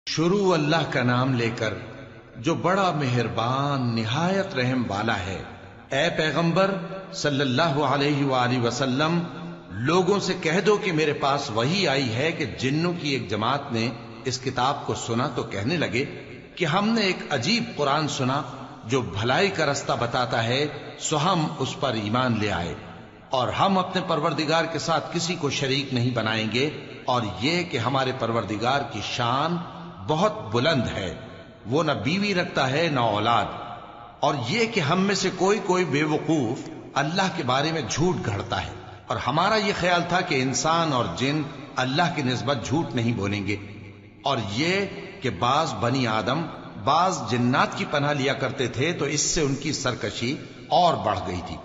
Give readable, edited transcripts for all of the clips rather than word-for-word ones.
شروع اللہ کا نام لے کر جو بڑا مہربان نہایت رحم والا ہے۔ اے پیغمبر صلی اللہ علیہ وآلہ وسلم، لوگوں سے کہہ دو کہ میرے پاس وحی آئی ہے کہ جنوں کی ایک جماعت نے اس کتاب کو سنا تو کہنے لگے کہ ہم نے ایک عجیب قرآن سنا جو بھلائی کا رستہ بتاتا ہے، سو ہم اس پر ایمان لے آئے اور ہم اپنے پروردگار کے ساتھ کسی کو شریک نہیں بنائیں گے، اور یہ کہ ہمارے پروردگار کی شان بہت بلند ہے، وہ نہ بیوی رکھتا ہے نہ اولاد، اور یہ کہ ہم میں سے کوئی بے وقوف اللہ کے بارے میں جھوٹ گھڑتا ہے، اور ہمارا یہ خیال تھا کہ انسان اور جن اللہ کی نسبت جھوٹ نہیں بولیں گے، اور یہ کہ بعض بنی آدم بعض جنات کی پناہ لیا کرتے تھے تو اس سے ان کی سرکشی اور بڑھ گئی تھی،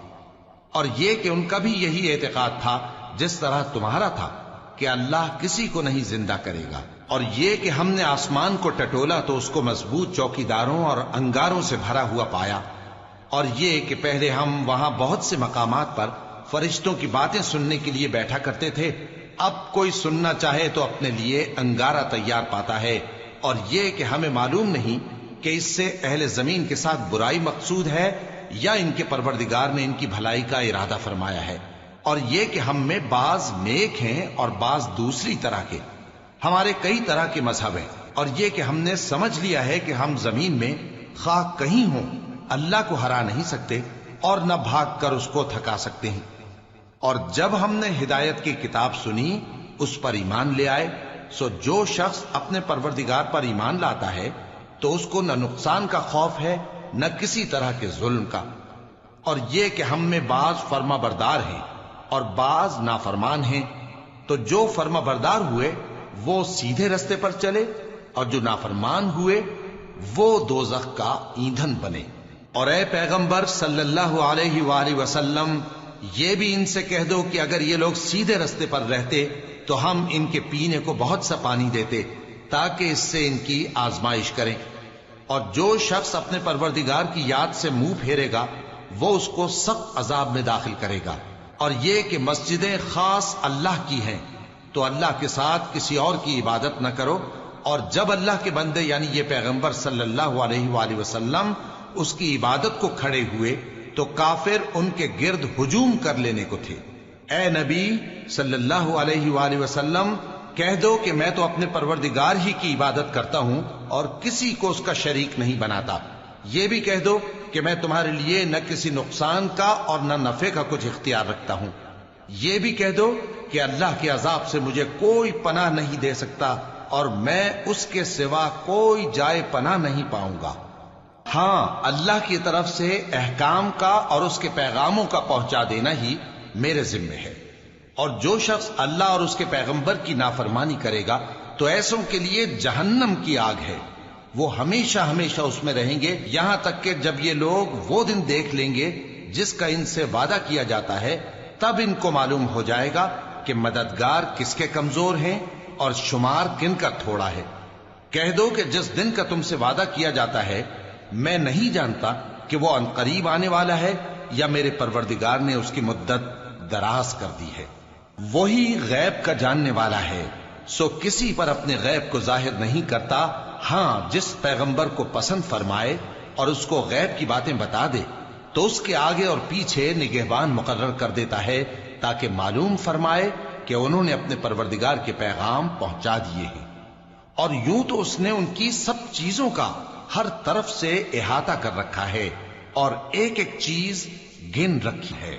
اور یہ کہ ان کا بھی یہی اعتقاد تھا جس طرح تمہارا تھا کہ اللہ کسی کو نہیں زندہ کرے گا، اور یہ کہ ہم نے آسمان کو ٹٹولا تو اس کو مضبوط چوکیداروں اور انگاروں سے بھرا ہوا پایا، اور یہ کہ پہلے ہم وہاں بہت سے مقامات پر فرشتوں کی باتیں سننے کے لیے بیٹھا کرتے تھے، اب کوئی سننا چاہے تو اپنے لیے انگارہ تیار پاتا ہے، اور یہ کہ ہمیں معلوم نہیں کہ اس سے اہل زمین کے ساتھ برائی مقصود ہے یا ان کے پروردگار نے ان کی بھلائی کا ارادہ فرمایا ہے، اور یہ کہ ہم میں بعض نیک ہیں اور بعض دوسری طرح کے، ہمارے کئی طرح کے مذہب ہیں، اور یہ کہ ہم نے سمجھ لیا ہے کہ ہم زمین میں خواہ کہیں ہوں اللہ کو ہرا نہیں سکتے اور نہ بھاگ کر اس کو تھکا سکتے ہیں، اور جب ہم نے ہدایت کی کتاب سنی اس پر ایمان لے آئے، سو جو شخص اپنے پروردگار پر ایمان لاتا ہے تو اس کو نہ نقصان کا خوف ہے نہ کسی طرح کے ظلم کا، اور یہ کہ ہم میں بعض فرما بردار ہیں اور بعض نافرمان ہیں، تو جو فرما بردار ہوئے وہ سیدھے رستے پر چلے اور جو نافرمان ہوئے وہ دوزخ کا ایندھن بنے۔ اور اے پیغمبر صلی اللہ علیہ وآلہ وسلم، یہ بھی ان سے کہہ دو کہ اگر یہ لوگ سیدھے رستے پر رہتے تو ہم ان کے پینے کو بہت سا پانی دیتے تاکہ اس سے ان کی آزمائش کریں، اور جو شخص اپنے پروردگار کی یاد سے منہ پھیرے گا وہ اس کو سخت عذاب میں داخل کرے گا، اور یہ کہ مسجدیں خاص اللہ کی ہیں تو اللہ کے ساتھ کسی اور کی عبادت نہ کرو، اور جب اللہ کے بندے یعنی یہ پیغمبر صلی اللہ علیہ وآلہ وسلم اس کی عبادت کو کھڑے ہوئے تو کافر ان کے گرد ہجوم کر لینے کو تھے۔ اے نبی صلی اللہ علیہ وآلہ وسلم، کہہ دو کہ میں تو اپنے پروردگار ہی کی عبادت کرتا ہوں اور کسی کو اس کا شریک نہیں بناتا، یہ بھی کہہ دو کہ میں تمہارے لیے نہ کسی نقصان کا اور نہ نفع کا کچھ اختیار رکھتا ہوں، یہ بھی کہہ دو کہ اللہ کے عذاب سے مجھے کوئی پناہ نہیں دے سکتا اور میں اس کے سوا کوئی جائے پناہ نہیں پاؤں گا، ہاں اللہ کی طرف سے احکام کا اور اس کے پیغاموں کا پہنچا دینا ہی میرے ذمہ ہے، اور جو شخص اللہ اور اس کے پیغمبر کی نافرمانی کرے گا تو ایسوں کے لیے جہنم کی آگ ہے، وہ ہمیشہ ہمیشہ اس میں رہیں گے، یہاں تک کہ جب یہ لوگ وہ دن دیکھ لیں گے جس کا ان سے وعدہ کیا جاتا ہے، تب ان کو معلوم ہو جائے گا کہ مددگار کس کے کمزور ہیں اور شمار کن کا تھوڑا ہے۔ کہہ دو کہ جس دن کا تم سے وعدہ کیا جاتا ہے میں نہیں جانتا کہ وہ عنقریب آنے والا ہے یا میرے پروردگار نے اس کی مدت دراز کر دی ہے، وہی غیب کا جاننے والا ہے، سو کسی پر اپنے غیب کو ظاہر نہیں کرتا، ہاں جس پیغمبر کو پسند فرمائے اور اس کو غیب کی باتیں بتا دے تو اس کے آگے اور پیچھے نگہبان مقرر کر دیتا ہے تاکہ معلوم فرمائے کہ انہوں نے اپنے پروردگار کے پیغام پہنچا دیے ہیں، اور یوں تو اس نے ان کی سب چیزوں کا ہر طرف سے احاطہ کر رکھا ہے اور ایک ایک چیز گن رکھی ہے۔